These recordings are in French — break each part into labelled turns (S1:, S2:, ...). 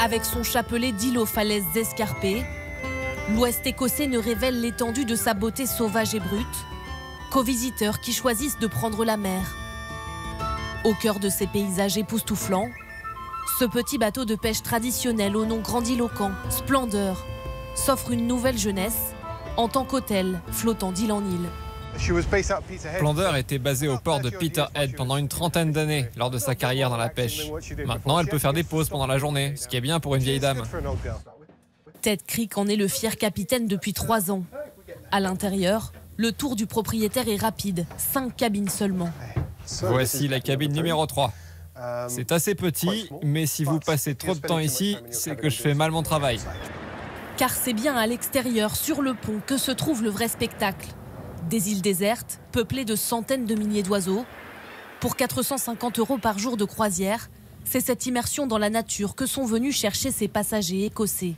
S1: Avec son chapelet d'îles aux falaises escarpées, l'Ouest écossais ne révèle l'étendue de sa beauté sauvage et brute qu'aux visiteurs qui choisissent de prendre la mer. Au cœur de ces paysages époustouflants, ce petit bateau de pêche traditionnel au nom grandiloquent, Splendeur, s'offre une nouvelle jeunesse en tant qu'hôtel flottant d'île en île.
S2: Splendeur était basée au port de Peterhead pendant une trentaine d'années lors de sa carrière dans la pêche. Maintenant, elle peut faire des pauses pendant la journée, ce qui est bien pour une vieille dame.
S1: Ted Creek en est le fier capitaine depuis 3 ans. À l'intérieur, le tour du propriétaire est rapide, 5 cabines seulement.
S2: Voici la cabine numéro 3. C'est assez petit, mais si vous passez trop de temps ici, c'est que je fais mal mon travail.
S1: Car c'est bien à l'extérieur, sur le pont, que se trouve le vrai spectacle. Des îles désertes, peuplées de centaines de milliers d'oiseaux. Pour 450 € par jour de croisière, c'est cette immersion dans la nature que sont venus chercher ces passagers écossais.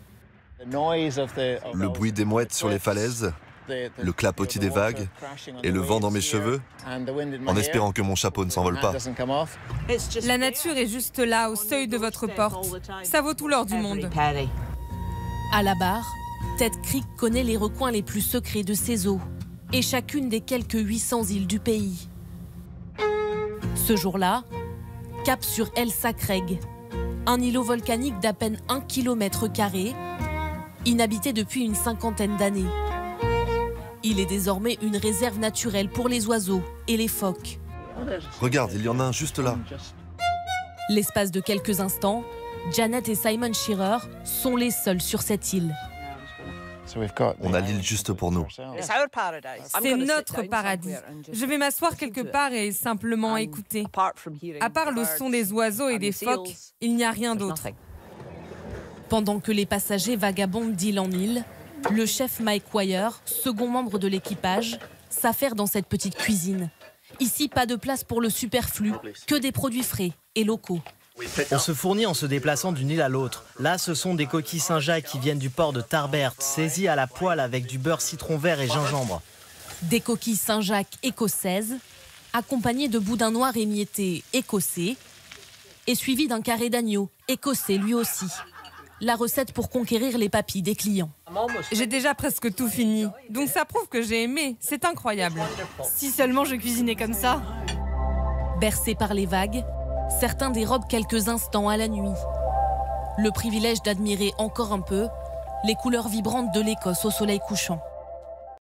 S3: Le bruit des mouettes sur les falaises, le clapotis des vagues et le vent dans mes cheveux, en espérant que mon chapeau ne s'envole pas.
S4: La nature est juste là, au seuil de votre porte. Ça vaut tout l'or du monde.
S1: À la barre, Ted Creek connaît les recoins les plus secrets de ces eaux et chacune des quelques 800 îles du pays. Ce jour-là, cap sur Elsa Craig, un îlot volcanique d'à peine 1 km², inhabité depuis une 50aine d'années. Il est désormais une réserve naturelle pour les oiseaux et les phoques.
S3: Regarde, il y en a un juste là.
S1: L'espace de quelques instants, Janet et Simon Shearer sont les seuls sur cette île.
S3: On a l'île juste pour nous.
S4: C'est notre paradis. Je vais m'asseoir quelque part et simplement écouter. À part le son des oiseaux et des phoques, il n'y a rien d'autre.
S1: Pendant que les passagers vagabondent d'île en île, le chef Mike Wire, second membre de l'équipage, s'affaire dans cette petite cuisine. Ici, pas de place pour le superflu, que des produits frais et locaux.
S5: On se fournit en se déplaçant d'une île à l'autre. Là, ce sont des coquilles Saint-Jacques qui viennent du port de Tarbert, saisies à la poêle avec du beurre citron vert et gingembre.
S1: Des coquilles Saint-Jacques écossaises, accompagnées de boudin noir émietté écossais, et suivies d'un carré d'agneau écossais lui aussi. La recette pour conquérir les papilles des clients.
S4: J'ai déjà presque tout fini, donc ça prouve que j'ai aimé. C'est incroyable.
S6: Si seulement je cuisinais comme ça.
S1: Bercés par les vagues, certains dérobent quelques instants à la nuit. Le privilège d'admirer encore un peu les couleurs vibrantes de l'Écosse au soleil couchant.